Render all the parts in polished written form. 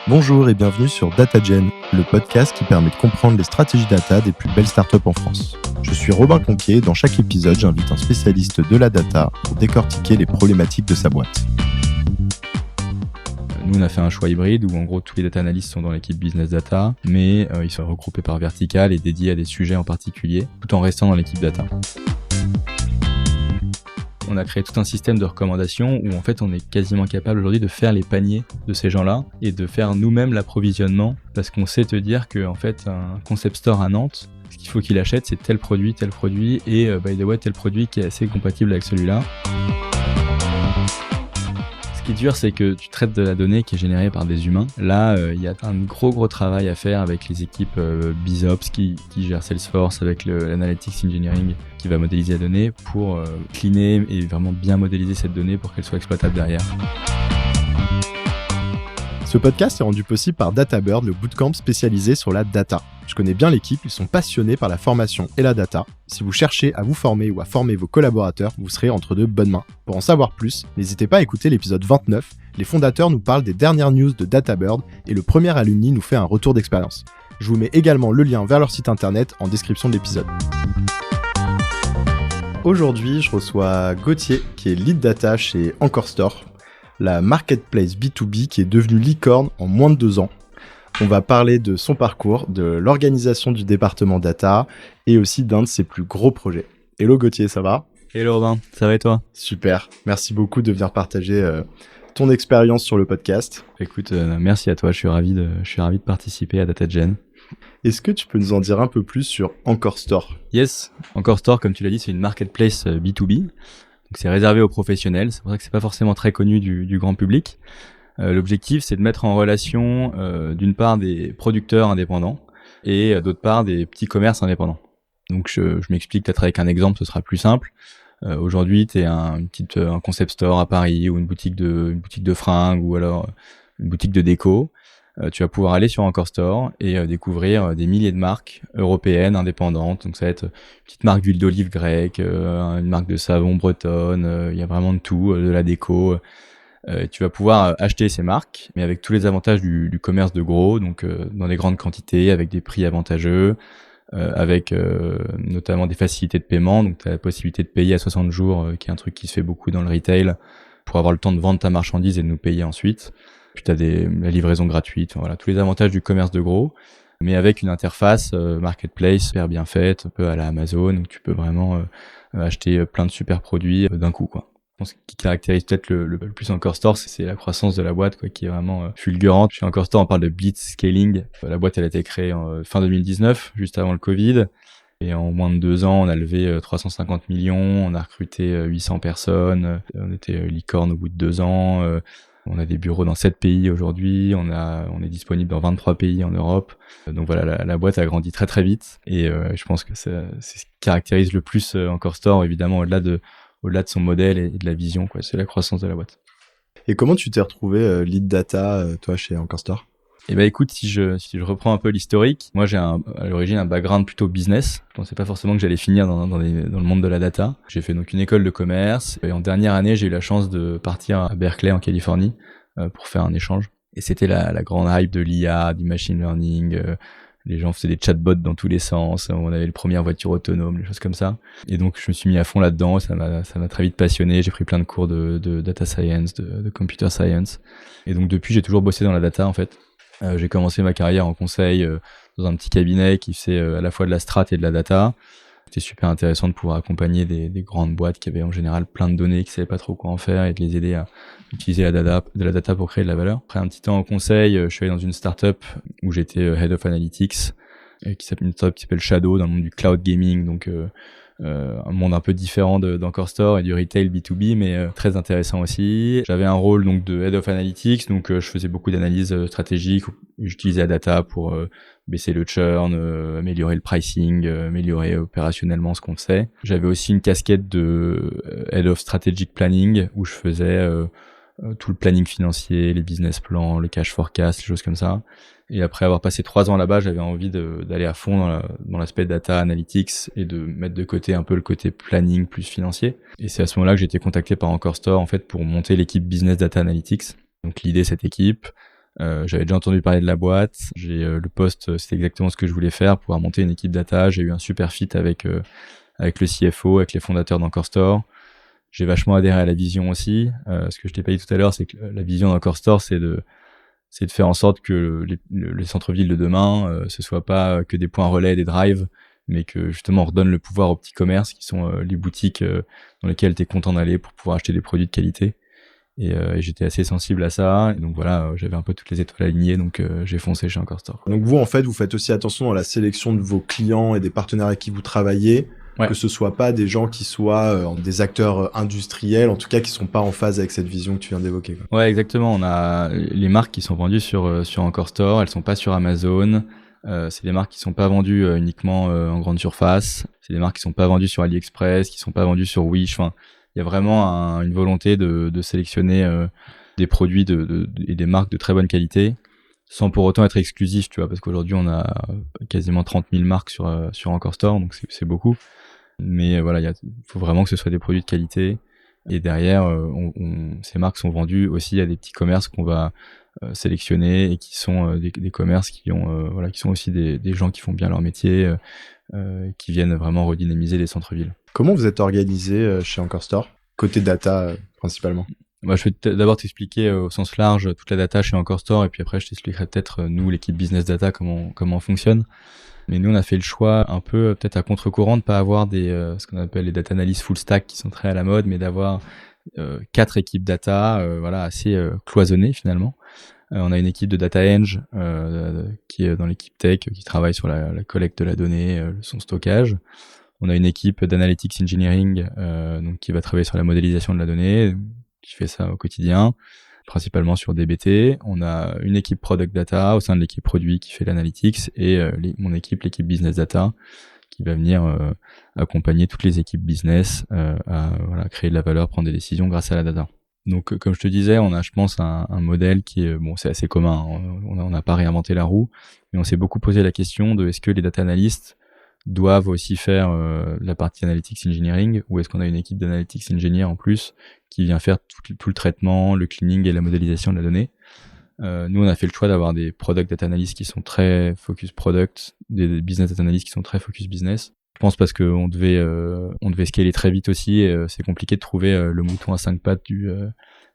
Bonjour et bienvenue sur DataGen, le podcast qui permet de comprendre les stratégies data des plus belles startups en France. Je suis Robin Conquier et dans chaque épisode, j'invite un spécialiste de la data pour décortiquer les problématiques de sa boîte. Nous, on a fait un choix hybride où en gros tous les data analysts sont dans l'équipe business data, mais ils sont regroupés par vertical et dédiés à des sujets en particulier, tout en restant dans l'équipe data. On a créé tout un système de recommandations où en fait on est quasiment capable aujourd'hui de faire les paniers de ces gens-là et de faire nous-mêmes l'approvisionnement parce qu'on sait te dire que en fait un concept store à Nantes, ce qu'il faut qu'il achète c'est tel produit et by the way tel produit qui est assez compatible avec celui-là. Ce qui est dur, c'est que tu traites de la donnée qui est générée par des humains. Là, il y a un gros travail à faire avec les équipes BizOps qui gèrent Salesforce, avec l'Analytics Engineering qui va modéliser la donnée pour cleaner et vraiment bien modéliser cette donnée pour qu'elle soit exploitable derrière. Ce podcast est rendu possible par DataBird, le bootcamp spécialisé sur la data. Je connais bien l'équipe, ils sont passionnés par la formation et la data. Si vous cherchez à vous former ou à former vos collaborateurs, vous serez entre de bonnes mains. Pour en savoir plus, n'hésitez pas à écouter l'épisode 29. Les fondateurs nous parlent des dernières news de DataBird et le premier alumni nous fait un retour d'expérience. Je vous mets également le lien vers leur site internet en description de l'épisode. Aujourd'hui, je reçois Gauthier, qui est lead data chez Encore Store, la marketplace B2B qui est devenue licorne en moins de 2 ans. On va parler de son parcours, de l'organisation du département data et aussi d'un de ses plus gros projets. Hello Gauthier, ça va ? Hello Robin, ça va et toi ? Super, merci beaucoup de venir partager ton expérience sur le podcast. Écoute, merci à toi, je suis ravi de participer à DataGen. Est-ce que tu peux nous en dire un peu plus sur Encore Store ? Yes, Encore Store, comme tu l'as dit, c'est une marketplace B2B. Donc c'est réservé aux professionnels, c'est pour ça que c'est pas forcément très connu du grand public. L'objectif, c'est de mettre en relation d'une part des producteurs indépendants et d'autre part des petits commerces indépendants. Donc je m'explique peut-être avec un exemple, ce sera plus simple. Aujourd'hui, tu es un concept store à Paris ou une boutique de fringues ou alors une boutique de déco. Tu vas pouvoir aller sur Encore Store et découvrir des milliers de marques européennes indépendantes. Donc ça va être une petite marque d'huile d'olive grecque, une marque de savon bretonne, il y a vraiment de tout, de la déco. Tu vas pouvoir acheter ces marques, mais avec tous les avantages du commerce de gros, donc dans des grandes quantités, avec des prix avantageux, avec notamment des facilités de paiement. Donc tu as la possibilité de payer à 60 jours, qui est un truc qui se fait beaucoup dans le retail, pour avoir le temps de vendre ta marchandise et de nous payer ensuite. Puis tu as la livraison gratuite, enfin, voilà, tous les avantages du commerce de gros, mais avec une interface marketplace super bien faite, un peu à la Amazon, où tu peux vraiment acheter plein de super produits d'un coup, quoi. Je pense que ce qui caractérise peut-être le plus Encore Store, c'est la croissance de la boîte, quoi, qui est vraiment fulgurante. Chez Encore Store, on parle de blitz scaling. La boîte, elle a été créée en fin 2019, juste avant le Covid. Et en moins de 2 ans, on a levé 350 millions, on a recruté 800 personnes, on était licorne au bout de 2 ans. On a des bureaux dans 7 pays aujourd'hui, on est disponible dans 23 pays en Europe. Donc voilà, la boîte a grandi très très vite. Et je pense que c'est ce qui caractérise le plus Encore Store, évidemment, au-delà de son modèle et de la vision, quoi. C'est la croissance de la boîte. Et comment tu t'es retrouvé lead data, toi, chez Encore Store ? Eh ben écoute, si je reprends un peu l'historique, moi j'ai à l'origine un background plutôt business. Je pensais pas forcément que j'allais finir dans le monde de la data. J'ai fait donc une école de commerce et en dernière année, j'ai eu la chance de partir à Berkeley en Californie pour faire un échange. Et c'était la grande hype de l'IA, du machine learning. Les gens faisaient des chatbots dans tous les sens. On avait les premières voitures autonomes, les choses comme ça. Et donc, je me suis mis à fond là-dedans. Ça m'a très vite passionné. J'ai pris plein de cours de data science, de computer science. Et donc, depuis, j'ai toujours bossé dans la data, en fait. J'ai commencé ma carrière en conseil dans un petit cabinet qui faisait à la fois de la strat et de la data. C'était super intéressant de pouvoir accompagner des grandes boîtes qui avaient en général plein de données, qui savaient pas trop quoi en faire et de les aider à utiliser la data pour créer de la valeur. Après un petit temps en conseil, je suis allé dans une startup où j'étais Head of Analytics, une startup qui s'appelle Shadow dans le monde du cloud gaming, donc un monde un peu différent d'Encore Store et du retail B2B, mais très intéressant aussi. J'avais un rôle donc de Head of Analytics, donc je faisais beaucoup d'analyses stratégiques. J'utilisais la data pour baisser le churn, améliorer le pricing, améliorer opérationnellement ce qu'on fait. J'avais aussi une casquette de Head of Strategic Planning où je faisais tout le planning financier, les business plans, le cash forecast, les choses comme ça. Et après avoir passé 3 ans là-bas, j'avais envie d'aller à fond dans l'aspect data analytics et de mettre de côté un peu le côté planning plus financier. Et c'est à ce moment-là que j'ai été contacté par Encore Store en fait pour monter l'équipe business data analytics. Donc l'idée cette équipe, J'avais déjà entendu parler de la boîte. Le poste, c'était exactement ce que je voulais faire, pouvoir monter une équipe data. J'ai eu un super fit avec le CFO, avec les fondateurs d'Encore Store. J'ai vachement adhéré à la vision aussi. Ce que je t'ai pas dit tout à l'heure, c'est que la vision d'Encore Store, c'est de faire en sorte que les centres-villes de demain, ce soit pas que des points relais, des drives, mais que justement on redonne le pouvoir aux petits commerces qui sont les boutiques dans lesquelles tu es content d'aller pour pouvoir acheter des produits de qualité. Et j'étais assez sensible à ça. Et donc voilà, j'avais un peu toutes les étoiles alignées, donc j'ai foncé chez Encore Store. Donc vous, en fait, vous faites aussi attention dans la sélection de vos clients et des partenaires avec qui vous travaillez, Ouais. que ce soit pas des gens qui soient des acteurs industriels, en tout cas qui sont pas en phase avec cette vision que tu viens d'évoquer, quoi. Ouais, exactement. On a les marques qui sont vendues sur Encore Store, elles sont pas sur Amazon. C'est des marques qui sont pas vendues uniquement en grande surface. C'est des marques qui sont pas vendues sur AliExpress, qui sont pas vendues sur Wish. Enfin, il y a vraiment une volonté de sélectionner des produits et des marques de très bonne qualité, sans pour autant être exclusif, tu vois, parce qu'aujourd'hui on a quasiment 30 000 marques sur Encore Store, donc c'est beaucoup. Mais voilà, il faut vraiment que ce soit des produits de qualité. Et derrière, ces marques sont vendues aussi à des petits commerces qu'on va sélectionner et qui sont des commerces qui sont aussi des gens qui font bien leur métier, qui viennent vraiment redynamiser les centres-villes. Comment vous êtes organisé chez Encore Store, côté data principalement? Bah, je vais d'abord t'expliquer au sens large toute la data chez Encore Store, et puis après je t'expliquerai peut-être nous, l'équipe business data, comment on fonctionne. Mais nous, on a fait le choix un peu peut-être à contre-courant de pas avoir ce qu'on appelle les data analysts full stack qui sont très à la mode, mais d'avoir 4 équipes data assez cloisonnées finalement. On a une équipe de data eng qui est dans l'équipe tech, qui travaille sur la collecte de la donnée, son stockage. On a une équipe d'analytics engineering donc qui va travailler sur la modélisation de la donnée, qui fait ça au quotidien, principalement sur DBT. On a une équipe product data au sein de l'équipe produit qui fait l'analytics, et mon équipe, l'équipe business data, qui va venir accompagner toutes les équipes business à créer de la valeur, prendre des décisions grâce à la data. Donc comme je te disais, on a, je pense, un modèle qui est c'est assez commun. On n'a pas réinventé la roue, mais on s'est beaucoup posé la question de est-ce que les data analysts doivent aussi faire la partie analytics engineering, ou est-ce qu'on a une équipe d'analytics engineer en plus qui vient faire tout le traitement, le cleaning et la modélisation de la donnée. Nous, on a fait le choix d'avoir des product data analysts qui sont très focus product, des business data analysts qui sont très focus business. Je pense parce qu'on devait scaler très vite aussi, et c'est compliqué de trouver le mouton à 5 pattes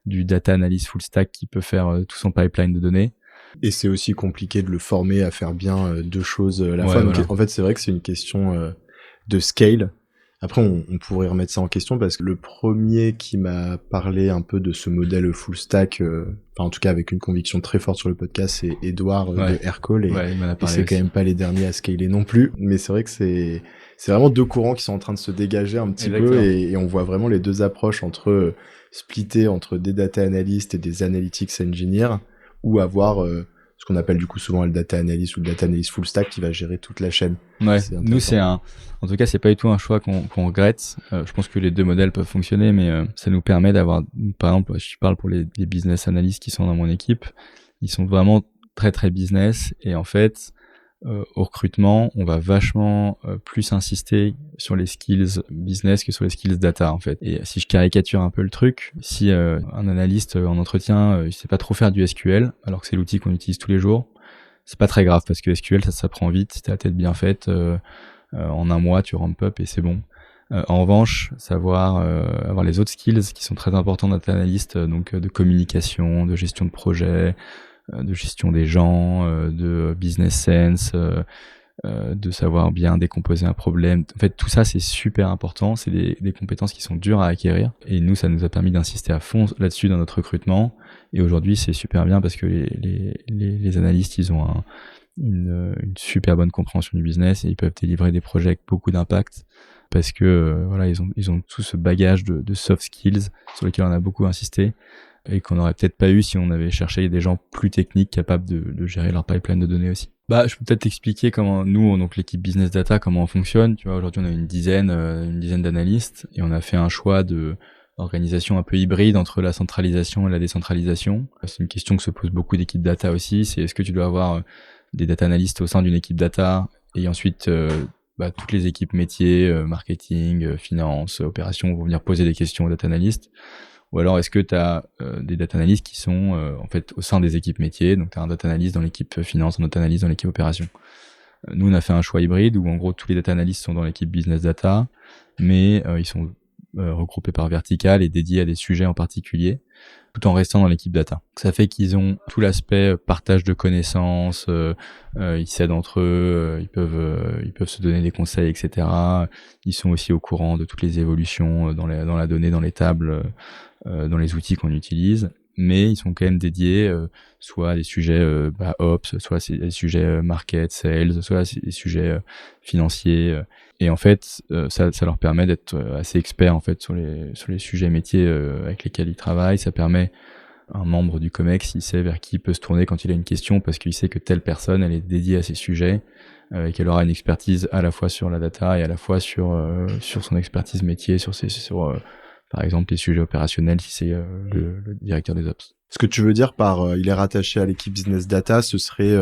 du data analyst full stack qui peut faire tout son pipeline de données. Et c'est aussi compliqué de le former à faire bien deux choses à la fois. Voilà. Donc, en fait, c'est vrai que c'est une question de scale. Après, on pourrait remettre ça en question, parce que le premier qui m'a parlé un peu de ce modèle full stack, en tout cas avec une conviction très forte sur le podcast, c'est Edouard de Aircall, et c'est quand même pas les derniers à scaler non plus. Mais c'est vrai que c'est vraiment deux courants qui sont en train de se dégager un petit peu, et on voit vraiment les deux approches splitter entre des data analysts et des analytics engineers, ou avoir ce qu'on appelle du coup souvent le data analyst ou le data analyst full stack qui va gérer toute la chaîne. Ouais, nous en tout cas c'est pas du tout un choix qu'on regrette. Je pense que les deux modèles peuvent fonctionner, mais ça nous permet d'avoir, par exemple, je parle pour les business analysts qui sont dans mon équipe, ils sont vraiment très très business, et en fait au recrutement, on va vachement plus insister sur les skills business que sur les skills data en fait. Et si je caricature un peu le truc, si un analyste en entretien il sait pas trop faire du SQL, alors que c'est l'outil qu'on utilise tous les jours, c'est pas très grave, parce que SQL ça s'apprend vite, si t'as la tête bien faite, en un mois tu ramp up et c'est bon. En revanche, savoir avoir les autres skills qui sont très importants data analyst, donc de communication, de gestion de projet, de gestion des gens, de business sense, de savoir bien décomposer un problème. En fait, tout ça, c'est super important. C'est des compétences qui sont dures à acquérir. Et nous, ça nous a permis d'insister à fond là-dessus dans notre recrutement. Et aujourd'hui, c'est super bien parce que les analystes, ils ont une super bonne compréhension du business, et ils peuvent délivrer des projets avec beaucoup d'impact, parce que ils ont tout ce bagage de soft skills sur lesquels on a beaucoup insisté, et qu'on n'aurait peut-être pas eu si on avait cherché des gens plus techniques capables de gérer leur pipeline de données aussi. Je peux peut-être t'expliquer comment nous, donc l'équipe business data, comment on fonctionne. Tu vois, aujourd'hui on a une dizaine d'analystes, et on a fait un choix d'organisation un peu hybride entre la centralisation et la décentralisation. C'est une question que se posent beaucoup d'équipes data aussi, c'est est-ce que tu dois avoir des data analystes au sein d'une équipe data, et ensuite toutes les équipes métiers, marketing, finance, opérations vont venir poser des questions aux data analystes. Ou alors est-ce que tu as des data analysts qui sont en fait au sein des équipes métiers, donc tu as un data analyst dans l'équipe finance, un data analyst dans l'équipe opération. Nous, on a fait un choix hybride où en gros tous les data analysts sont dans l'équipe business data, mais ils sont regroupés par vertical et dédiés à des sujets en particulier, tout en restant dans l'équipe data. Ça fait qu'ils ont tout l'aspect partage de connaissances, ils s'aident entre eux, ils peuvent se donner des conseils, etc. Ils sont aussi au courant de toutes les évolutions dans la donnée, dans les tables, dans les outils qu'on utilise. Mais ils sont quand même dédiés soit à des sujets ops, soit à des sujets market, sales, soit à des sujets financiers. Et en fait, ça leur permet d'être assez experts en fait sur les sujets métiers avec lesquels ils travaillent. Ça permet à un membre du COMEX, il sait vers qui il peut se tourner quand il a une question parce qu'il sait que telle personne, elle est dédiée à ces sujets et qu'elle aura une expertise à la fois sur la data et à la fois sur son expertise métier, sur par exemple les sujets opérationnels si c'est le directeur des ops. Ce que tu veux dire par il est rattaché à l'équipe business data, ce serait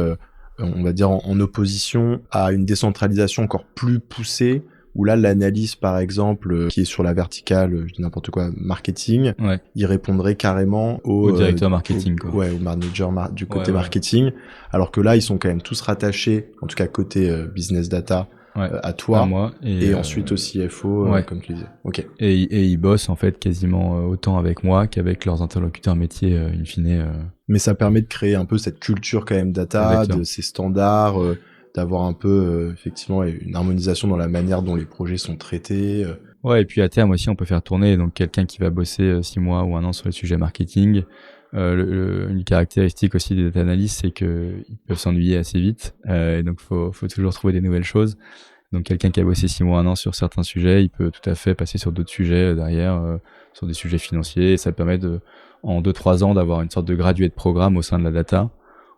on va dire en opposition à une décentralisation encore plus poussée où là l'analyse par exemple qui est sur la verticale, je dis n'importe quoi, marketing, ouais. il répondrait carrément au directeur marketing au manager du côté marketing, alors que là ils sont quand même tous rattachés, en tout cas côté business data. À toi, à moi, et ensuite au CFO, comme tu disais. Ok. Et ils bossent en fait quasiment autant avec moi qu'avec leurs interlocuteurs métiers in fine. Mais ça permet de créer un peu cette culture quand même data, exactement. De ces standards, d'avoir un peu effectivement une harmonisation dans la manière dont les projets sont traités. Ouais, et puis à terme aussi on peut faire tourner donc quelqu'un qui va bosser 6 mois ou 1 an sur les sujets marketing. Une caractéristique aussi des data analysts, c'est qu'ils peuvent s'ennuyer assez vite, et donc faut toujours trouver des nouvelles choses. Donc quelqu'un qui a bossé 6 mois, 1 an sur certains sujets, il peut tout à fait passer sur d'autres sujets derrière, sur des sujets financiers, et ça permet en 2-3 ans d'avoir une sorte de gradué de programme au sein de la data,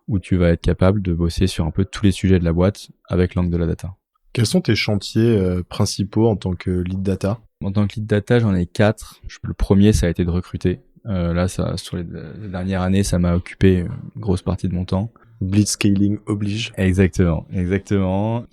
où tu vas être capable de bosser sur un peu tous les sujets de la boîte avec l'angle de la data. Quels sont tes chantiers principaux en tant que lead data ? En tant que lead data, j'en ai 4. Le premier, ça a été de recruter. Là, sur les dernières années, ça m'a occupé une grosse partie de mon temps. Blitzscaling oblige. Exactement.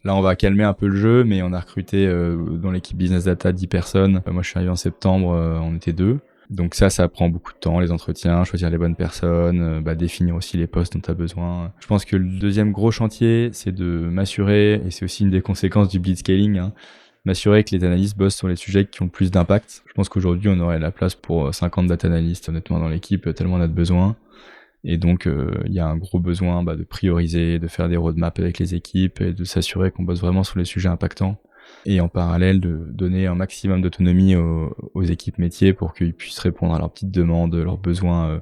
Là, on va calmer un peu le jeu, mais on a recruté dans l'équipe Business Data 10 personnes. Moi, je suis arrivé en septembre, on était 2. Donc ça prend beaucoup de temps, les entretiens, choisir les bonnes personnes, définir aussi les postes dont tu as besoin. Je pense que le deuxième gros chantier, c'est de m'assurer, et c'est aussi une des conséquences du blitzscaling, m'assurer que les analystes bossent sur les sujets qui ont le plus d'impact. Je pense qu'aujourd'hui, on aurait la place pour 50 data analystes, honnêtement, dans l'équipe, tellement on a de besoin. Et donc, il y a un gros besoin de prioriser, de faire des roadmaps avec les équipes et de s'assurer qu'on bosse vraiment sur les sujets impactants. Et en parallèle, de donner un maximum d'autonomie aux équipes métiers pour qu'ils puissent répondre à leurs petites demandes, leurs besoins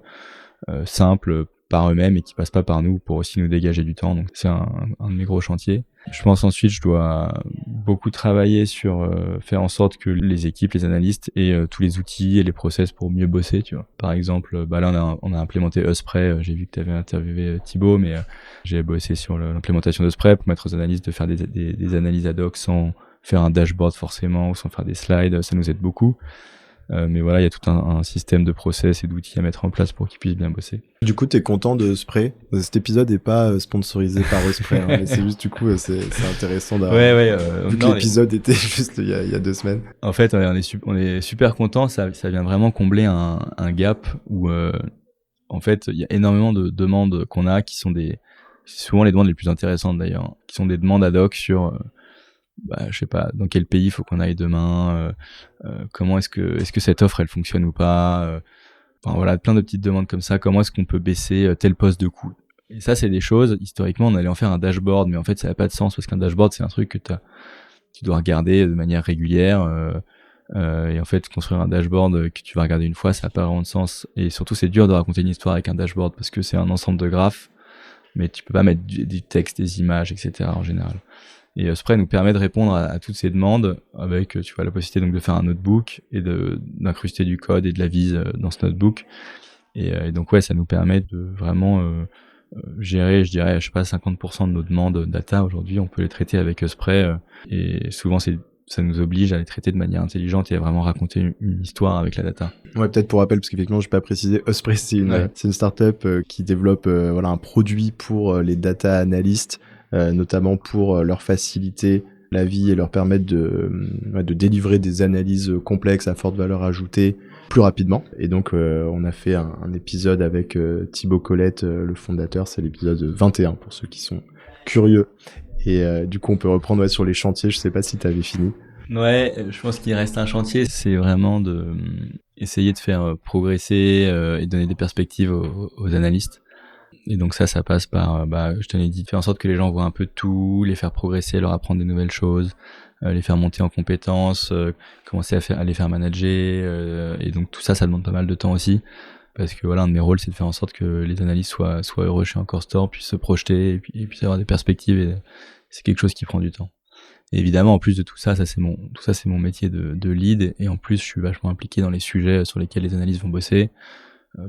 simples par eux-mêmes et qui passent pas par nous pour aussi nous dégager du temps. Donc, c'est un de mes gros chantiers. Je pense ensuite, je dois beaucoup travailler sur faire en sorte que les équipes, les analystes aient tous les outils et les process pour mieux bosser, tu vois. Par exemple, là on a implémenté Osprey, j'ai vu que tu avais interviewé Thibaut, mais j'ai bossé sur l'implémentation d'Osprey pour mettre aux analystes de faire des analyses ad hoc sans faire un dashboard forcément ou sans faire des slides, ça nous aide beaucoup. Mais voilà, il y a tout un système de process et d'outils à mettre en place pour qu'ils puissent bien bosser. Du coup, t'es content de Osprey ? Cet épisode n'est pas sponsorisé par Osprey, mais c'est juste, du coup, c'est intéressant d'avoir... vu que l'épisode était juste il y a 2 semaines. En fait, on est super content. Ça vient vraiment combler un gap où, en fait, il y a énormément de demandes qu'on a qui sont souvent les demandes les plus intéressantes d'ailleurs, qui sont des demandes ad hoc sur... je sais pas dans quel pays il faut qu'on aille demain, comment est-ce que cette offre elle fonctionne ou pas, voilà, plein de petites demandes comme ça, comment est-ce qu'on peut baisser tel poste de coût. Et ça, c'est des choses, historiquement on allait en faire un dashboard, mais en fait ça n'a pas de sens parce qu'un dashboard c'est un truc que tu dois regarder de manière régulière, et en fait construire un dashboard que tu vas regarder une fois, ça n'a pas vraiment de sens. Et surtout c'est dur de raconter une histoire avec un dashboard parce que c'est un ensemble de graphes, mais tu peux pas mettre du texte, des images, etc. en général. Et Osprey nous permet de répondre à toutes ces demandes avec, tu vois, la possibilité donc de faire un notebook et d'incruster du code et de la vise dans ce notebook. Et donc ouais, ça nous permet de vraiment gérer, je dirais, 50% de nos demandes data aujourd'hui, on peut les traiter avec Osprey, et souvent ça nous oblige à les traiter de manière intelligente et à vraiment raconter une histoire avec la data. Ouais, peut-être pour rappel, parce qu'effectivement, je n'ai pas précisé, Osprey, c'est une startup qui développe un produit pour les data analystes, notamment pour leur faciliter la vie et leur permettre de délivrer des analyses complexes à forte valeur ajoutée plus rapidement. Et donc, on a fait un épisode avec Thibaut Colette, le fondateur. C'est l'épisode 21 pour ceux qui sont curieux. Et du coup, on peut reprendre sur les chantiers. Je sais pas si tu avais fini. Ouais, je pense qu'il reste un chantier. C'est vraiment de essayer de faire progresser et donner des perspectives aux analystes. Et donc ça passe par, je te l'ai dit, faire en sorte que les gens voient un peu de tout, les faire progresser, leur apprendre des nouvelles choses, les faire monter en compétences, commencer à les faire manager. Et donc tout ça demande pas mal de temps aussi. Parce que voilà, un de mes rôles, c'est de faire en sorte que les analystes soient heureux chez Encore Store, puissent se projeter et puis avoir des perspectives. Et c'est quelque chose qui prend du temps. Et évidemment, en plus de tout ça, c'est mon métier de lead. Et en plus, je suis vachement impliqué dans les sujets sur lesquels les analystes vont bosser,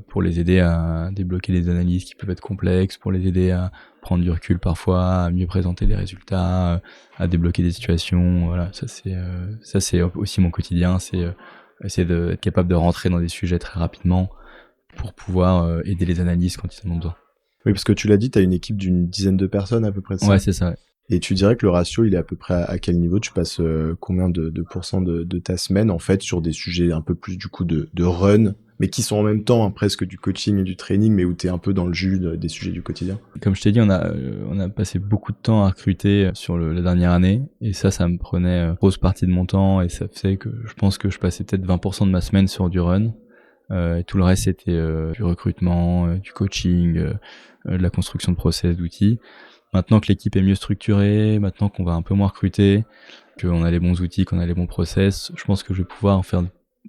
pour les aider à débloquer des analyses qui peuvent être complexes, pour les aider à prendre du recul parfois, à mieux présenter les résultats, à débloquer des situations. Voilà, ça c'est aussi mon quotidien. C'est essayer d'être capable de rentrer dans des sujets très rapidement pour pouvoir aider les analystes quand ils en ont besoin. Oui, parce que tu l'as dit, tu as une équipe d'une dizaine de personnes à peu près. Ouais, c'est ça. Ouais. Et tu dirais que le ratio, il est à peu près à quel niveau? Tu passes combien de pourcents de ta semaine, en fait, sur des sujets un peu plus, du coup, de run, mais qui sont en même temps presque du coaching et du training, mais où tu es un peu dans le jus des sujets du quotidien? Comme je t'ai dit, on a passé beaucoup de temps à recruter sur la dernière année, et ça me prenait une grosse partie de mon temps, et ça faisait que je pense que je passais peut-être 20% de ma semaine sur du run. Et tout le reste, c'était du recrutement, du coaching, de la construction de process, d'outils. Maintenant que l'équipe est mieux structurée, maintenant qu'on va un peu moins recruter, qu'on a les bons outils, qu'on a les bons process, je pense que je vais pouvoir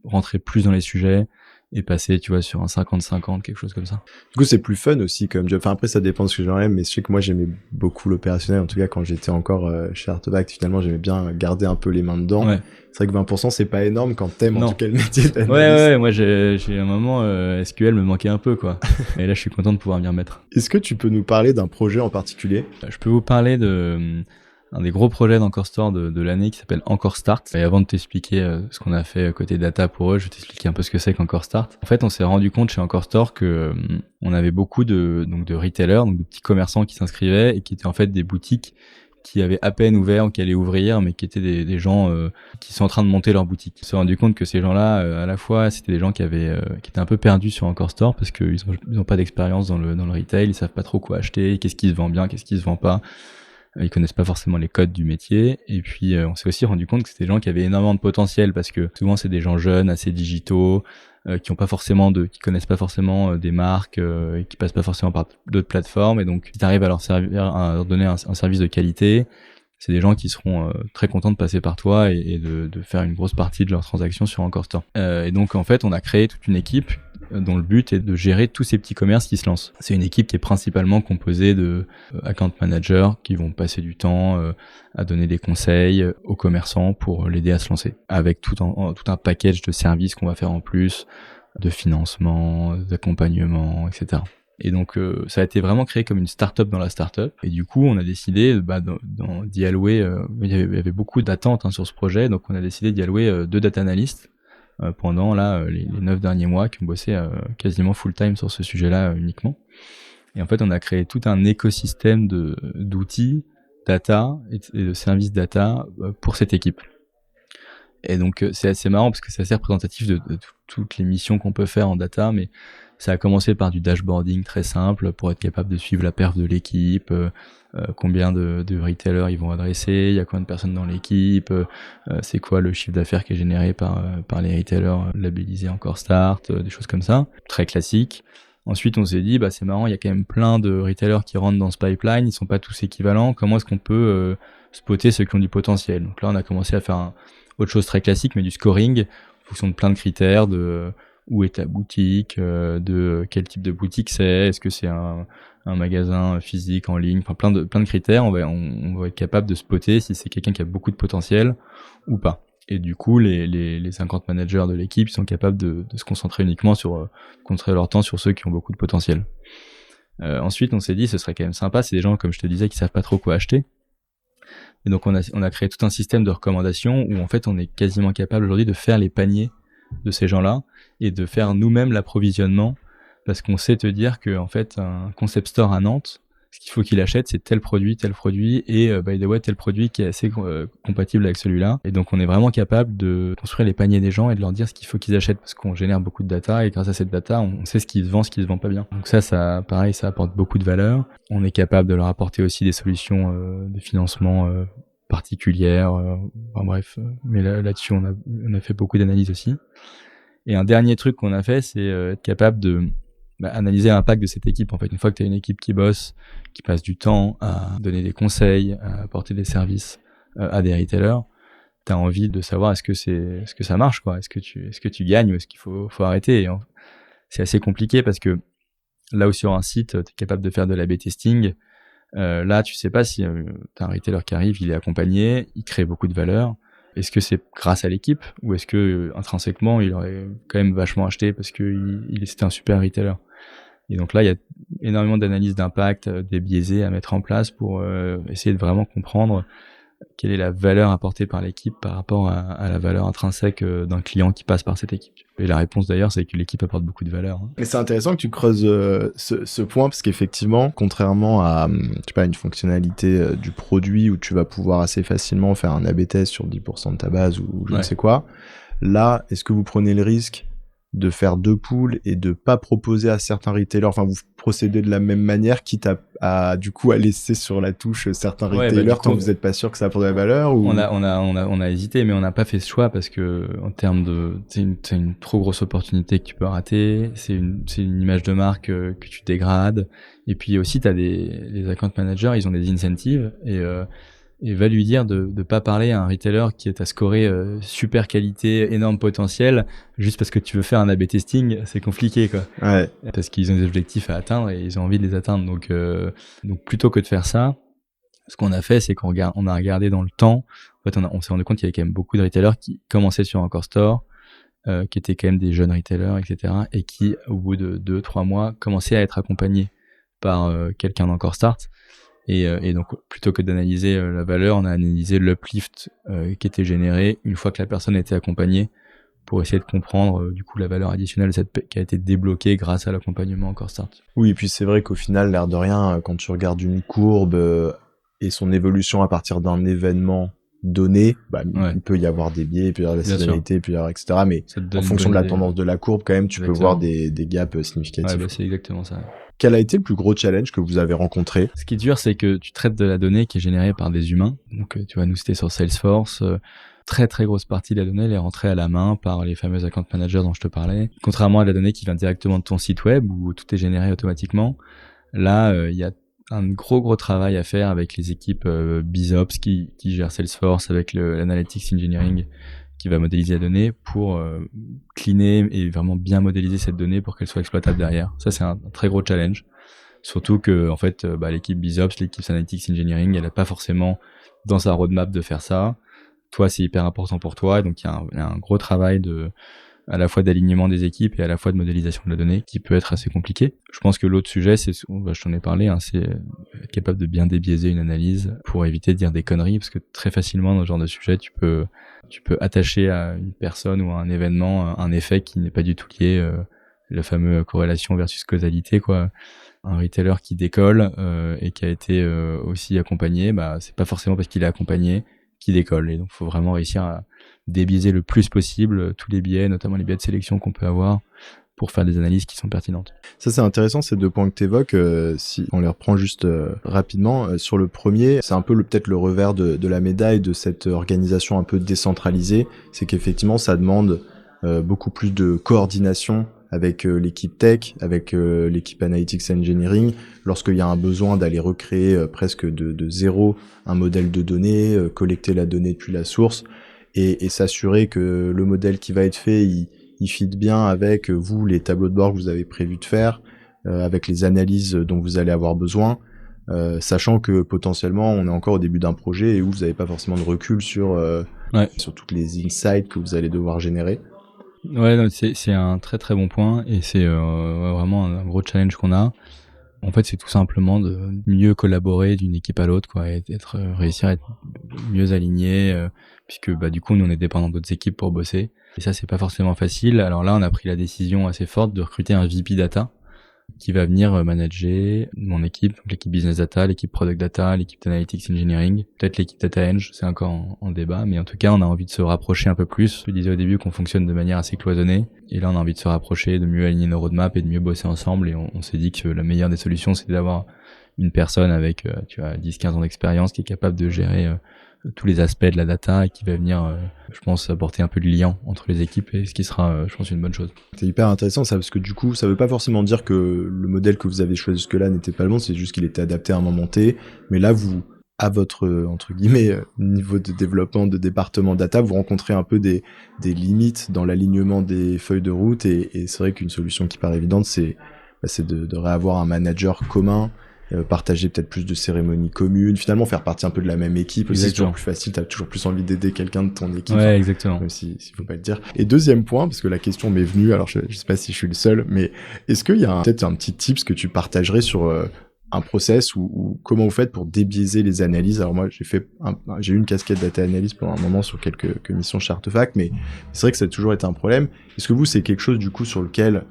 rentrer plus dans les sujets et passer, tu vois, sur un 50-50, quelque chose comme ça. Du coup, c'est plus fun aussi comme job. Enfin, après, ça dépend de ce que j'en aime, mais je sais que moi, j'aimais beaucoup l'opérationnel. En tout cas, quand j'étais encore chez Artefact, finalement, j'aimais bien garder un peu les mains dedans. Ouais. C'est vrai que 20%, c'est pas énorme quand t'aimes, en tout cas, le métier d'analyste. Ouais, moi, j'ai un moment, SQL me manquait un peu, quoi. Et là, je suis content de pouvoir m'y remettre. Est-ce que tu peux nous parler d'un projet en particulier? Je peux vous parler un des gros projets d'Encore Store de l'année qui s'appelle Encore Start. Et avant de t'expliquer ce qu'on a fait côté data pour eux, je vais t'expliquer un peu ce que c'est qu'Encore Start. En fait, on s'est rendu compte chez Encore Store que on avait beaucoup de retailers, donc de petits commerçants qui s'inscrivaient et qui étaient en fait des boutiques qui avaient à peine ouvert ou qui allaient ouvrir, mais qui étaient des gens qui sont en train de monter leur boutique. On s'est rendu compte que ces gens-là, à la fois, c'était des gens qui étaient un peu perdus sur Encore Store parce qu'ils ont pas d'expérience dans le retail, ils savent pas trop quoi acheter, qu'est-ce qui se vend bien, qu'est-ce qui se vend pas. Ils connaissent pas forcément les codes du métier. Et puis, on s'est aussi rendu compte que c'était des gens qui avaient énormément de potentiel parce que souvent, c'est des gens jeunes, assez digitaux, qui connaissent pas forcément des marques, et qui passent pas forcément par d'autres plateformes. Et donc, si t'arrives à leur donner un service de qualité, c'est des gens qui seront très contents de passer par toi et de faire une grosse partie de leurs transactions sur Encore Store. Et donc, en fait, on a créé toute une équipe dont le but est de gérer tous ces petits commerces qui se lancent. C'est une équipe qui est principalement composée de account managers qui vont passer du temps à donner des conseils aux commerçants pour l'aider à se lancer, avec tout un package de services qu'on va faire en plus, de financement, d'accompagnement, etc. Et donc ça a été vraiment créé comme une start-up dans la start-up. Et du coup, on a décidé d'y allouer. Il y avait beaucoup d'attentes sur ce projet, donc on a décidé d'y allouer 2 data analysts pendant les 9 derniers mois, qui ont bossé quasiment full time sur ce sujet-là uniquement. Et en fait, on a créé tout un écosystème d'outils data et de services data pour cette équipe. Et donc c'est assez marrant parce que c'est assez représentatif de toutes les missions qu'on peut faire en data, mais ça a commencé par du dashboarding très simple pour être capable de suivre la perf de l'équipe, combien de retailers ils vont adresser, il y a combien de personnes dans l'équipe, c'est quoi le chiffre d'affaires qui est généré par les retailers labellisés Encore Start, des choses comme ça, très classique. Ensuite, on s'est dit, c'est marrant, il y a quand même plein de retailers qui rentrent dans ce pipeline, ils sont pas tous équivalents, comment est-ce qu'on peut spotter ceux qui ont du potentiel? Donc là, on a commencé à faire autre chose très classique, mais du scoring, en fonction de plein de critères, de où est ta boutique, de quel type de boutique c'est, est-ce que c'est un magasin physique, en ligne, enfin plein de critères, on va être capable de spotter si c'est quelqu'un qui a beaucoup de potentiel ou pas. Et du coup, les 50 managers de l'équipe, ils sont capables de se concentrer uniquement concentrer leur temps sur ceux qui ont beaucoup de potentiel. Ensuite, on s'est dit, ce serait quand même sympa, c'est des gens, comme je te disais, qui savent pas trop quoi acheter. Et donc, on a créé tout un système de recommandations où, en fait, on est quasiment capable aujourd'hui de faire les paniers de ces gens-là et de faire nous-mêmes l'approvisionnement, parce qu'on sait te dire que, en fait, un concept store à Nantes, ce qu'il faut qu'il achète, c'est tel produit, et by the way, tel produit qui est assez compatible avec celui-là. Et donc, on est vraiment capable de construire les paniers des gens et de leur dire ce qu'il faut qu'ils achètent, parce qu'on génère beaucoup de data, et grâce à cette data, on sait ce qui se vend, ce qui se vend pas bien. Donc ça, pareil, ça apporte beaucoup de valeur. On est capable de leur apporter aussi des solutions de financement particulières. Mais là-dessus, on a fait beaucoup d'analyses aussi. Et un dernier truc qu'on a fait, c'est être capable de analyser l'impact de cette équipe. En fait, une fois que tu as une équipe qui bosse, qui passe du temps à donner des conseils, à apporter des services à des retailers, tu as envie de savoir est-ce que ça marche, quoi. Est-ce que tu gagnes, ou est-ce qu'il faut arrêter. Et c'est assez compliqué parce que là où sur un site, tu es capable de faire de l'A/B testing, là, tu sais pas si tu as un retailer qui arrive, il est accompagné, il crée beaucoup de valeur. Est-ce que c'est grâce à l'équipe, ou est-ce que intrinsèquement il aurait quand même vachement acheté parce que c'était un super retailer. Et donc là, il y a énormément d'analyses d'impact, des biaisés à mettre en place pour essayer de vraiment comprendre quelle est la valeur apportée par l'équipe par rapport à la valeur intrinsèque d'un client qui passe par cette équipe. Et la réponse d'ailleurs, c'est que l'équipe apporte beaucoup de valeur. Mais c'est intéressant que tu creuses ce point, parce qu'effectivement, contrairement à une fonctionnalité du produit où tu vas pouvoir assez facilement faire un A/B test sur 10% de ta base ou je ne sais quoi, là, est-ce que vous prenez le risque de faire 2 pools et de pas proposer à certains retailers, enfin vous procédez de la même manière, quitte à du coup à laisser sur la touche certains retailers quand vous êtes pas sûr que ça apporte de la valeur, ou... On a hésité, mais on n'a pas fait ce choix parce que en termes de, c'est une trop grosse opportunité que tu peux rater, c'est une image de marque que tu dégrades, et puis aussi t'as les account managers, ils ont des incentives, et va lui dire de pas parler à un retailer qui est à scorer super qualité, énorme potentiel, juste parce que tu veux faire un A/B testing, c'est compliqué, quoi. Ouais. Parce qu'ils ont des objectifs à atteindre et ils ont envie de les atteindre. Donc plutôt que de faire ça, ce qu'on a fait, c'est qu'on a regardé dans le temps. En fait, on s'est rendu compte qu'il y avait quand même beaucoup de retailers qui commençaient sur un core store, qui étaient quand même des jeunes retailers, etc., et qui, au bout de 2-3 mois, commençaient à être accompagnés par quelqu'un d'encore start. Et donc, plutôt que d'analyser la valeur, on a analysé l'uplift qui était généré une fois que la personne était accompagnée, pour essayer de comprendre du coup la valeur additionnelle qui a été débloquée grâce à l'accompagnement Core Start. Oui, et puis c'est vrai qu'au final, l'air de rien, quand tu regardes une courbe et son évolution à partir d'un événement donné, il peut y avoir des biais, il peut y avoir la saisonnalité, il peut y avoir etc. Mais en fonction de la tendance de la courbe, quand même, tu peux voir des gaps significatifs. Ouais, c'est exactement ça. Quel a été le plus gros challenge que vous avez rencontré? Ce qui est dur, c'est que tu traites de la donnée qui est générée par des humains. Donc, tu vois, nous, c'était sur Salesforce. Très, très grosse partie de la donnée, elle est rentrée à la main par les fameux account managers dont je te parlais. Contrairement à la donnée qui vient directement de ton site web où tout est généré automatiquement. Là, il y a un gros travail à faire avec les équipes BizOps qui gèrent Salesforce, avec l'Analytics Engineering qui va modéliser la donnée pour cleaner et vraiment bien modéliser cette donnée pour qu'elle soit exploitable derrière. Ça, c'est un très gros challenge. Surtout que, en fait, l'équipe BizOps, l'équipe Analytics Engineering, elle n'a pas forcément dans sa roadmap de faire ça. Toi, c'est hyper important pour toi. Donc, il y a un gros travail à la fois d'alignement des équipes et à la fois de modélisation de la donnée qui peut être assez compliqué. Je pense que l'autre sujet, je t'en ai parlé, c'est être capable de bien débiaiser une analyse pour éviter de dire des conneries, parce que très facilement, dans ce genre de sujet, tu peux attacher à une personne ou à un événement un effet qui n'est pas du tout lié, la fameuse corrélation versus causalité, quoi. Un retailer qui décolle et qui a été aussi accompagné, c'est pas forcément parce qu'il est accompagné qui décolle. Et donc, faut vraiment réussir à débiaiser le plus possible tous les biais, notamment les biais de sélection qu'on peut avoir, pour faire des analyses qui sont pertinentes. Ça, c'est intéressant, ces 2 points que tu évoques. Si on les reprend juste rapidement, sur le premier, c'est un peu peut-être le revers de la médaille de cette organisation un peu décentralisée, c'est qu'effectivement, ça demande beaucoup plus de coordination avec l'équipe tech, avec l'équipe Analytics Engineering, lorsqu'il y a un besoin d'aller recréer presque de zéro un modèle de données, collecter la donnée depuis la source, et s'assurer que le modèle qui va être fait, il fit bien avec vous, les tableaux de bord que vous avez prévu de faire, avec les analyses dont vous allez avoir besoin, sachant que potentiellement on est encore au début d'un projet et où vous n'avez pas forcément de recul sur toutes les insights que vous allez devoir générer. Ouais, non, c'est un très très bon point, et c'est vraiment un gros challenge qu'on a. En fait, c'est tout simplement de mieux collaborer d'une équipe à l'autre, quoi, et réussir à être mieux aligné, puisque du coup, nous on est dépendant d'autres équipes pour bosser. Et ça, c'est pas forcément facile. Alors là, on a pris la décision assez forte de recruter un VP Data qui va venir manager mon équipe, donc l'équipe business data, l'équipe product data, l'équipe analytics engineering, peut-être l'équipe data eng, c'est encore en débat, mais en tout cas on a envie de se rapprocher un peu plus. Je disais au début qu'on fonctionne de manière assez cloisonnée, et là on a envie de se rapprocher, de mieux aligner nos roadmaps et de mieux bosser ensemble, et on s'est dit que la meilleure des solutions c'est d'avoir une personne avec 10-15 ans d'expérience qui est capable de gérer tous les aspects de la data et qui va venir, je pense, apporter un peu de lien entre les équipes, et ce qui sera, je pense, une bonne chose. C'est hyper intéressant ça, parce que du coup, ça veut pas forcément dire que le modèle que vous avez choisi jusque-là n'était pas le bon, c'est juste qu'il était adapté à un moment T, mais là, vous, à votre, entre guillemets, niveau de développement de département data, vous rencontrez un peu des limites dans l'alignement des feuilles de route, et c'est vrai qu'une solution qui paraît évidente, c'est de réavoir un manager commun, partager peut-être plus de cérémonies communes, finalement faire partie un peu de la même équipe aussi. C'est toujours plus facile, t'as toujours plus envie d'aider quelqu'un de ton équipe. Ouais, exactement. Même s'il faut pas le dire. Et deuxième point, parce que la question m'est venue, alors je sais pas si je suis le seul, mais est-ce qu'il y a peut-être un petit tips que tu partagerais sur un process ou comment vous faites pour débiaiser les analyses? Alors moi, j'ai eu une casquette data analyst pendant un moment sur quelques missions chez Artefact, mais c'est vrai que ça a toujours été un problème. Est-ce que vous, c'est quelque chose du coup sur lequel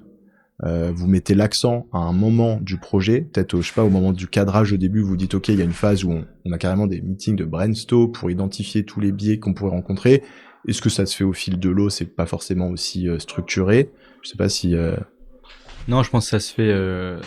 vous mettez l'accent à un moment du projet, peut-être je sais pas, au moment du cadrage au début, vous dites ok, il y a une phase où on a carrément des meetings de brainstorm pour identifier tous les biais qu'on pourrait rencontrer. Est-ce que ça se fait au fil de l'eau, c'est pas forcément aussi structuré? Je sais pas si Non, je pense que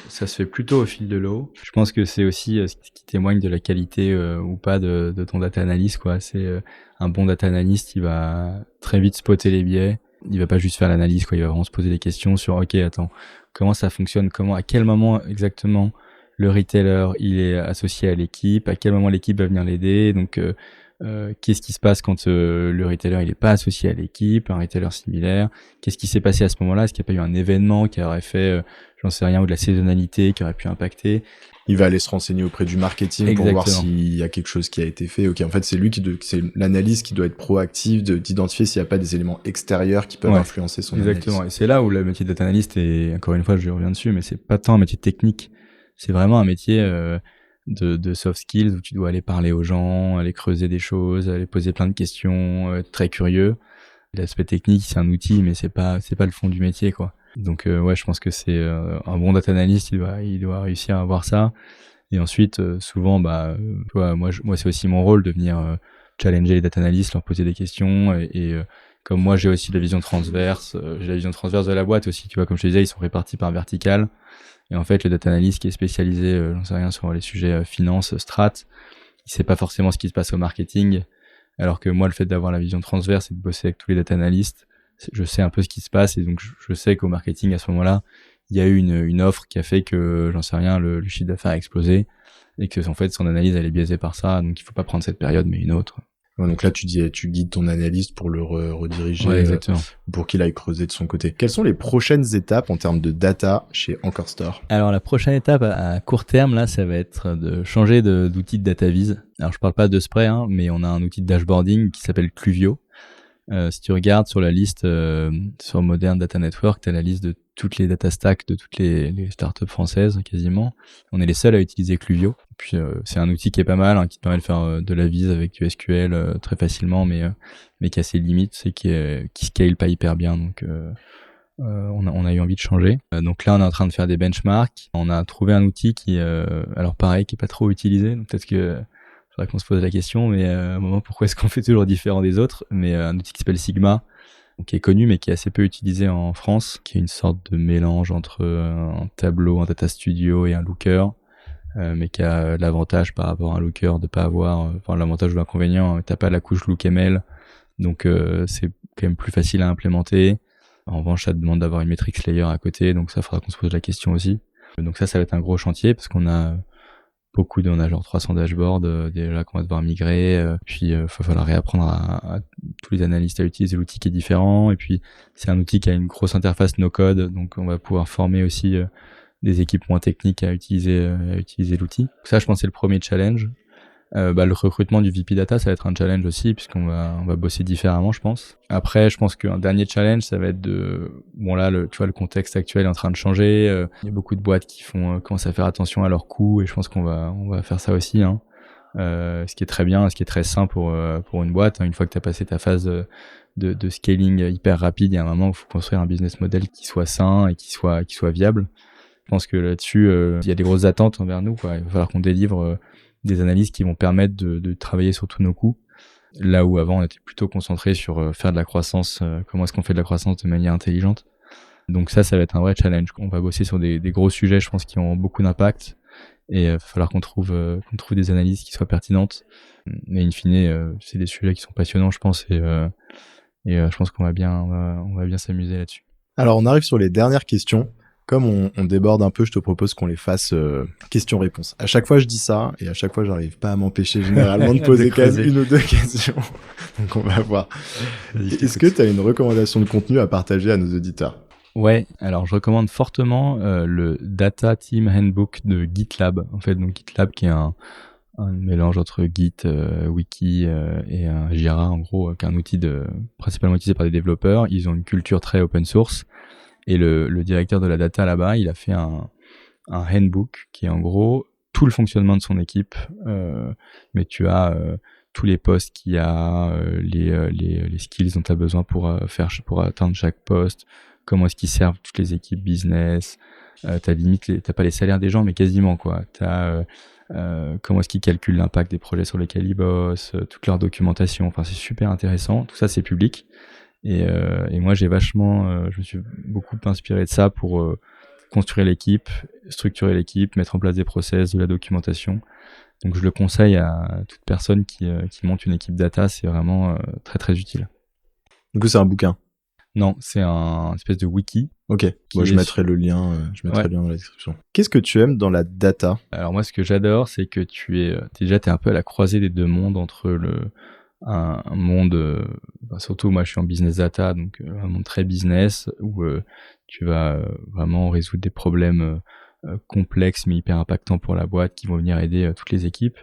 ça se fait plutôt au fil de l'eau. Je pense que c'est aussi ce qui témoigne de la qualité ou pas de ton data analyst, quoi. C'est un bon data analyst, il va très vite spotter les biais. Il va pas juste faire l'analyse, quoi. Il va vraiment se poser des questions sur, ok, attends, comment ça fonctionne, à quel moment exactement le retailer il est associé à l'équipe, à quel moment l'équipe va venir l'aider. Donc, qu'est-ce qui se passe quand le retailer il est pas associé à l'équipe, un retailer similaire. Qu'est-ce qui s'est passé à ce moment-là? Est-ce qu'il n'y a pas eu un événement qui aurait fait, j'en sais rien, ou de la saisonnalité qui aurait pu impacter? Il va aller se renseigner auprès du marketing. Exactement. Pour voir s'il y a quelque chose qui a été fait. Ok, en fait, c'est c'est l'analyse qui doit être proactive, d'identifier s'il n'y a pas des éléments extérieurs qui peuvent influencer son analyse. Exactement. Et c'est là où le métier de data analyst est, encore une fois, je reviens dessus, mais c'est pas tant un métier technique. C'est vraiment un métier de soft skills où tu dois aller parler aux gens, aller creuser des choses, aller poser plein de questions, être très curieux. L'aspect technique, c'est un outil, mais c'est pas le fond du métier, quoi. Donc je pense que c'est un bon data analyst, il doit réussir à avoir ça. Et ensuite souvent tu vois, moi c'est aussi mon rôle de venir challenger les data analysts, leur poser des questions et comme moi j'ai aussi la vision transverse, j'ai la vision transverse de la boîte aussi, tu vois, comme je te disais, ils sont répartis par verticale. Et en fait, le data analyst qui est spécialisé, j'en sais rien, sur les sujets finance, strat, il sait pas forcément ce qui se passe au marketing, alors que moi le fait d'avoir la vision transverse et de bosser avec tous les data analysts, je sais un peu ce qui se passe, et donc je sais qu'au marketing à ce moment-là il y a eu une offre qui a fait que j'en sais rien, le chiffre d'affaires a explosé et que en fait son analyse elle est biaisée par ça, donc il faut pas prendre cette période mais une autre. Ouais, donc là tu guides ton analyste pour le rediriger, pour qu'il aille creuser de son côté. Quelles sont les prochaines étapes en termes de data chez Encore Store? Alors la prochaine étape à court terme là, ça va être de changer d'outil de data vise. Alors je parle pas de spray mais on a un outil de dashboarding qui s'appelle Cluvio. Si tu regardes sur la liste sur Modern Data Network, tu as la liste de toutes les data stacks de toutes les startups françaises quasiment. On est les seuls à utiliser Cluvio. Puis c'est un outil qui est pas mal, qui te permet de faire de la vise avec du SQL très facilement, mais qui a ses limites, c'est qui scale pas hyper bien. Donc on a eu envie de changer. Donc là on est en train de faire des benchmarks. On a trouvé un outil qui alors pareil qui est pas trop utilisé. Donc peut-être que faudrait qu'on se pose la question, mais à un moment, pourquoi est-ce qu'on fait toujours différent des autres? Mais un outil qui s'appelle Sigma, qui est connu, mais qui est assez peu utilisé en France, qui est une sorte de mélange entre un Tableau, un Data Studio et un Looker, mais qui a l'avantage par rapport à un Looker de pas avoir, l'avantage ou l'inconvénient, t'as pas la couche LookML, donc c'est quand même plus facile à implémenter. En revanche, ça demande d'avoir une metrics layer à côté, donc ça faudra qu'on se pose la question aussi. Donc ça va être un gros chantier, parce qu'on a on a genre 300 dashboards déjà qu'on va devoir migrer, puis il va falloir réapprendre à tous les analystes à utiliser l'outil qui est différent, et puis c'est un outil qui a une grosse interface no code, donc on va pouvoir former aussi des équipes moins techniques à utiliser l'outil. Ça, je pense, c'est le premier challenge. Le recrutement du VP Data, ça va être un challenge aussi, puisqu'on va bosser différemment, je pense. Après, je pense qu'un dernier challenge, ça va être tu vois, le contexte actuel est en train de changer. Il y a beaucoup de boîtes qui commencent à faire attention à leurs coûts, et je pense qu'on va faire ça aussi, ce qui est très bien, ce qui est très sain pour une boîte. Une fois que tu as passé ta phase de scaling hyper rapide, il y a un moment où il faut construire un business model qui soit sain et qui soit viable. pense que là-dessus, il y a des grosses attentes envers nous, quoi. Il va falloir qu'on délivre des analyses qui vont permettre de travailler sur tous nos coûts. Là où avant, on était plutôt concentré sur faire de la croissance, comment est-ce qu'on fait de la croissance de manière intelligente. Donc ça va être un vrai challenge. On va bosser sur des gros sujets, je pense, qui ont beaucoup d'impact. Et il va falloir qu'on trouve des analyses qui soient pertinentes. Mais in fine, c'est des sujets qui sont passionnants, je pense. Et je pense qu'on va bien s'amuser là-dessus. Alors, on arrive sur les dernières questions. Comme on déborde un peu, je te propose qu'on les fasse questions-réponses. À chaque fois, je dis ça, et à chaque fois, j'arrive pas à m'empêcher généralement de poser quand même une ou deux questions. Donc, on va voir. Est-ce que tu as une recommandation de contenu à partager à nos auditeurs? Ouais, alors je recommande fortement le Data Team Handbook de GitLab. En fait, donc GitLab qui est un mélange entre Git, Wiki et un Jira, en gros, qui est un outil principalement utilisé par des développeurs. Ils ont une culture très open source. Et le directeur de la data là-bas, il a fait un handbook qui est en gros tout le fonctionnement de son équipe. Mais tu as tous les postes qu'il y a, les skills dont tu as besoin pour atteindre chaque poste, comment est-ce qu'ils servent toutes les équipes business. T'as pas les salaires des gens, mais quasiment, quoi. Comment est-ce qu'ils calculent l'impact des projets sur lesquels ils bossent, toute leur documentation. Enfin, c'est super intéressant. Tout ça, c'est public. Et moi, je me suis beaucoup inspiré de ça pour construire l'équipe, structurer l'équipe, mettre en place des process, de la documentation. Donc, je le conseille à toute personne qui monte une équipe data. C'est vraiment très, très utile. Du coup, c'est un bouquin? Non, c'est un espèce de wiki. Ok, moi je mettrai le lien dans la description. Qu'est-ce que tu aimes dans la data? Alors moi, ce que j'adore, c'est que t'es un peu à la croisée des deux mondes, entre un monde, surtout moi je suis en business data, donc un monde très business, où tu vas vraiment résoudre des problèmes complexes mais hyper impactants pour la boîte, qui vont venir aider toutes les équipes.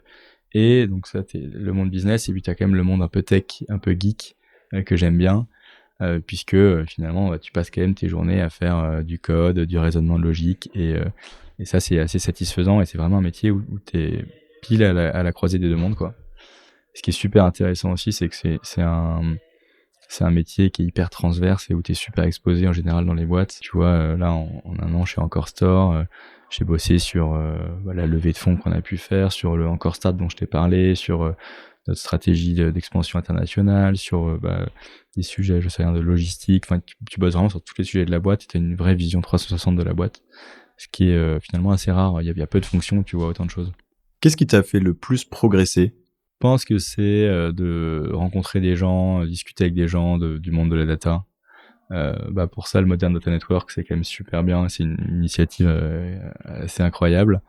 Et donc ça, t'es le monde business, et puis t'as quand même le monde un peu tech, un peu geek, que j'aime bien. Puisque finalement tu passes quand même tes journées à faire du code, du raisonnement logique, et ça c'est assez satisfaisant, et c'est vraiment un métier où t'es pile à la croisée des deux mondes, quoi. Ce qui est super intéressant aussi, c'est que c'est un métier qui est hyper transverse et où t'es super exposé en général dans les boîtes. Tu vois, là en un an chez Encore Store, j'ai bossé sur la levée de fonds qu'on a pu faire, sur le Encore Start dont je t'ai parlé, sur notre stratégie d'expansion internationale, sur des sujets, je sais rien, de logistique. Enfin, tu bosses vraiment sur tous les sujets de la boîte, et tu as une vraie vision 360 de la boîte, ce qui est finalement assez rare. Il y a peu de fonctions où tu vois autant de choses. Qu'est-ce qui t'a fait le plus progresser? Je pense que c'est de rencontrer des gens, discuter avec des gens du monde de la data. Pour ça, le Modern Data Network, c'est quand même super bien. C'est une initiative assez incroyable.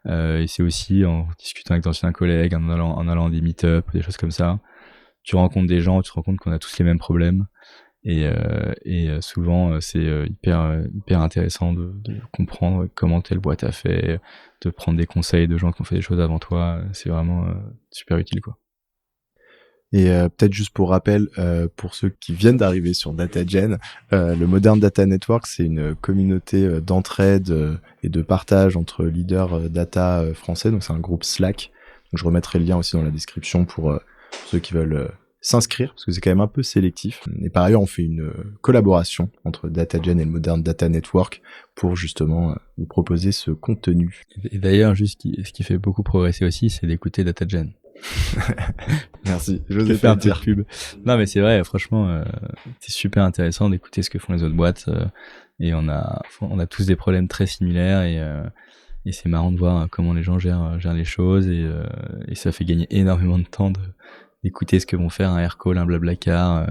Et c'est aussi en discutant avec d'anciens collègues, en allant à des meet-up, des choses comme ça. Tu rencontres des gens, tu te rends compte qu'on a tous les mêmes problèmes. Et souvent, c'est hyper intéressant de comprendre comment telle boîte a fait, de prendre des conseils de gens qui ont fait des choses avant toi. C'est vraiment super utile, quoi. Et peut-être juste pour rappel, pour ceux qui viennent d'arriver sur DataGen, le Modern Data Network, c'est une communauté d'entraide et de partage entre leaders data français. Donc c'est un groupe Slack. Donc je remettrai le lien aussi dans la description pour ceux qui veulent s'inscrire, parce que c'est quand même un peu sélectif. Et par ailleurs, on fait une collaboration entre DataGen et le Modern Data Network pour justement vous proposer ce contenu. Et d'ailleurs, juste ce qui fait beaucoup progresser aussi, c'est d'écouter DataGen. Merci. Je vais faire un peu de pub. Non, mais c'est vrai, franchement, c'est super intéressant d'écouter ce que font les autres boîtes. Et on a tous des problèmes très similaires, et c'est marrant de voir comment les gens gèrent les choses, et ça fait gagner énormément de temps d'écouter ce que vont faire un Aircall, un Blablacar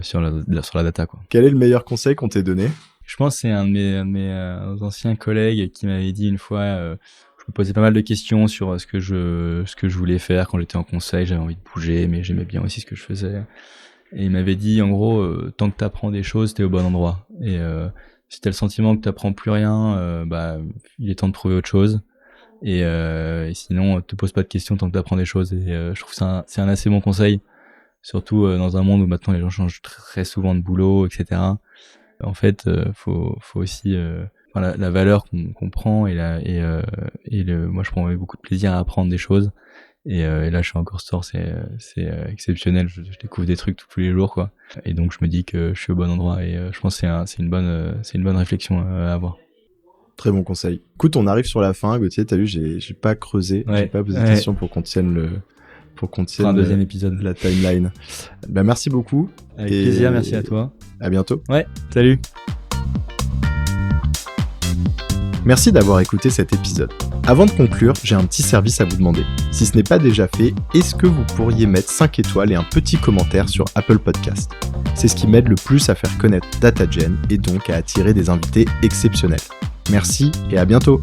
sur la data, quoi. Quel est le meilleur conseil qu'on t'ait donné? Je pense que c'est un de mes anciens collègues qui m'avait dit une fois, je me posais pas mal de questions sur ce que je voulais faire quand j'étais en conseil. J'avais envie de bouger, mais j'aimais bien aussi ce que je faisais. Et il m'avait dit, en gros, tant que t'apprends des choses, t'es au bon endroit. Et si t'as le sentiment que t'apprends plus rien, il est temps de trouver autre chose. Et sinon, te pose pas de questions tant que t'apprends des choses. Et je trouve que c'est un assez bon conseil, surtout dans un monde où maintenant les gens changent très souvent de boulot, etc. En fait, faut aussi la valeur qu'on prend, moi je prends beaucoup de plaisir à apprendre des choses, et là je suis Encore Store, c'est exceptionnel. Je découvre des trucs tous les jours, quoi, et donc je me dis que je suis au bon endroit, et je pense que c'est une bonne réflexion à avoir. Très bon conseil. Écoute, on arrive sur la fin. Gauthier, t'as vu, j'ai pas creusé, j'ai pas posé de questions pour qu'on tienne un deuxième épisode. La timeline. Merci beaucoup. Avec plaisir, merci à toi. À bientôt. Ouais, salut. Merci d'avoir écouté cet épisode. Avant de conclure, j'ai un petit service à vous demander. Si ce n'est pas déjà fait, est-ce que vous pourriez mettre 5 étoiles et un petit commentaire sur Apple Podcast ? C'est ce qui m'aide le plus à faire connaître DataGen et donc à attirer des invités exceptionnels. Merci et à bientôt.